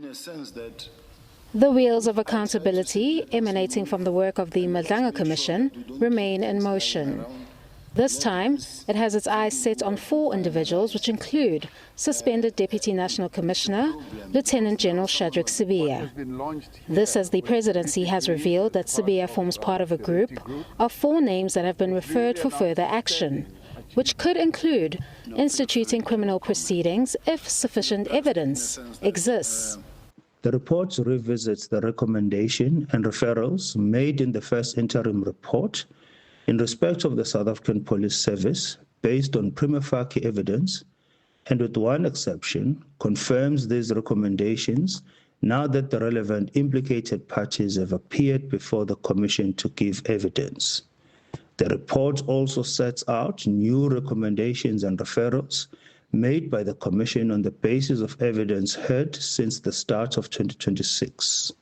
in a sense that the wheels of accountability emanating from the work of the Madlanga Commission remain in motion. This time, it has its eyes set on 4 individuals, which include suspended Deputy National Commissioner, Lieutenant General Shadrack Sibiya. This as the Presidency has revealed that Sibiya forms part of a group of 4 names that have been referred for further action, which could include instituting criminal proceedings if sufficient evidence exists. The report revisits the recommendation and referrals made in the first interim report in respect of the South African Police Service based on prima facie evidence, and with one exception, confirms these recommendations now that the relevant implicated parties have appeared before the Commission to give evidence. The report also sets out new recommendations and referrals made by the Commission on the basis of evidence heard since the start of 2026.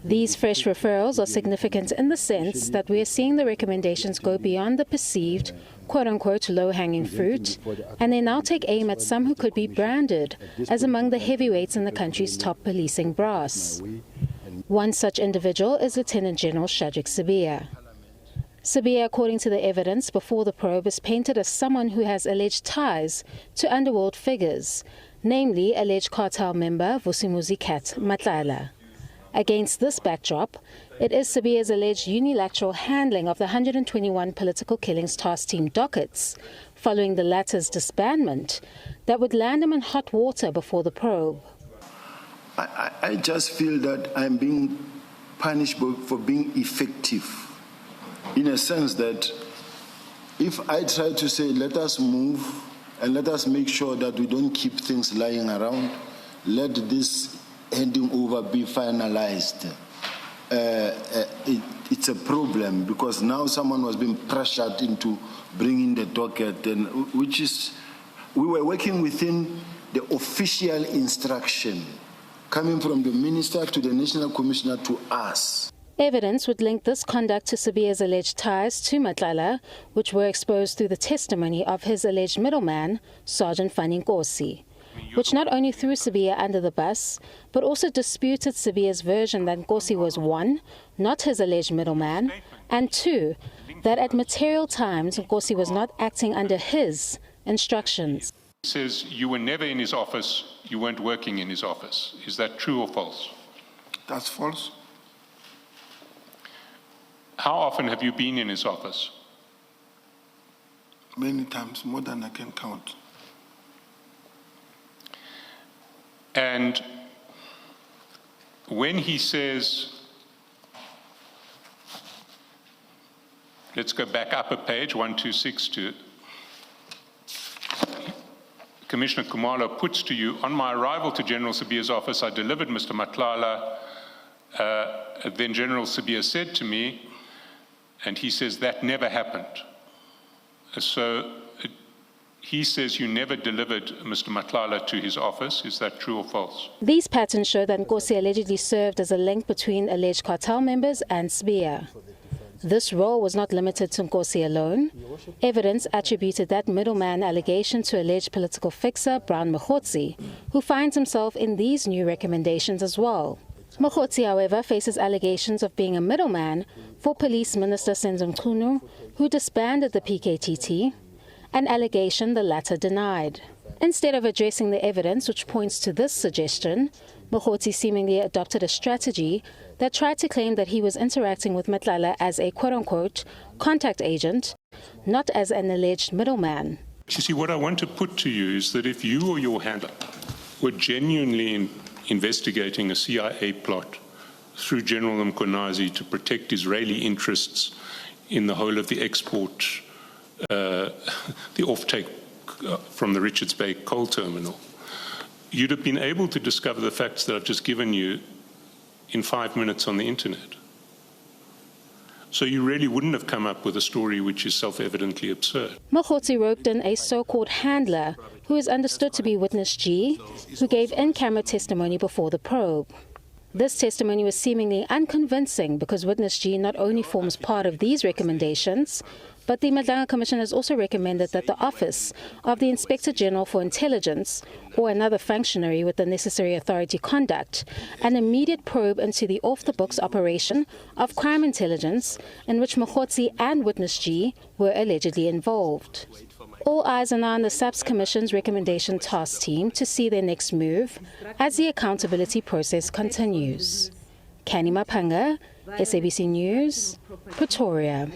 These fresh referrals are significant in the sense that we are seeing the recommendations go beyond the perceived, quote-unquote, low-hanging fruit, and they now take aim at some who could be branded as among the heavyweights in the country's top policing brass. One such individual is Lieutenant General Shadrack Sibiya. Sibiya, according to the evidence before the probe, is painted as someone who has alleged ties to underworld figures, namely alleged cartel member Vusimuzi Cat Matlala. Against this backdrop, it is Sibiya's alleged unilateral handling of the 121 political killings task team dockets, following the latter's disbandment, that would land him in hot water before the probe. I just feel that I'm being punished for being effective, in a sense that if I try to say, let us move and let us make sure that we don't keep things lying around, let this handing over be finalized, it's a problem, because now someone was being pressured into bringing the docket, and we were working within the official instruction coming from the minister to the national commissioner to us. Evidence would link this conduct to Sibiya's alleged ties to Matlala, which were exposed through the testimony of his alleged middleman, Sgt Fannie Nkosi, which not only threw Sibiya under the bus, but also disputed Sibiya's version that Nkosi was 1, not his alleged middleman, and 2, that at material times Nkosi was not acting under his instructions. He says you were never in his office, you weren't working in his office. Is that true or false? That's false. How often have you been in his office? Many times, more than I can count. And when he says, let's go back up a page, 1262, Commissioner Kumalo puts to you, on my arrival to General Sibiya's office, I delivered Mr. Matlala. Then General Sibiya said to me, and he says that never happened. So he says you never delivered Mr. Matlala to his office. Is that true or false? These patterns show that Nkosi allegedly served as a link between alleged cartel members and Sibiya. This role was not limited to Nkosi alone. Evidence attributed that middleman allegation to alleged political fixer Brown Mogotsi, who finds himself in these new recommendations as well. Mogotsi, however, faces allegations of being a middleman for Police Minister Senzo Mchunu, who disbanded the PKTT, an allegation the latter denied. Instead of addressing the evidence which points to this suggestion, Mogotsi seemingly adopted a strategy that tried to claim that he was interacting with Matlala as a quote-unquote contact agent, not as an alleged middleman. You see, what I want to put to you is that if you or your handler were genuinely investigating a CIA plot through General Mkonazi to protect Israeli interests in the whole of the export, the offtake from the Richards Bay coal terminal, you'd have been able to discover the facts that I've just given you in 5 minutes on the internet. So you really wouldn't have come up with a story which is self-evidently absurd. Mogotsi roped in a so-called handler, who is understood to be Witness G, who gave in-camera testimony before the probe. This testimony was seemingly unconvincing because Witness G not only forms part of these recommendations, But the Madlanga Commission has also recommended that the Office of the Inspector General for Intelligence or another functionary with the necessary authority conduct an immediate probe into the off-the-books operation of crime intelligence in which Mogotsi and Witness G were allegedly involved. All eyes are now on the SABC Commission's recommendation task team to see their next move as the accountability process continues. Canny, Maphanga, SABC News, Pretoria.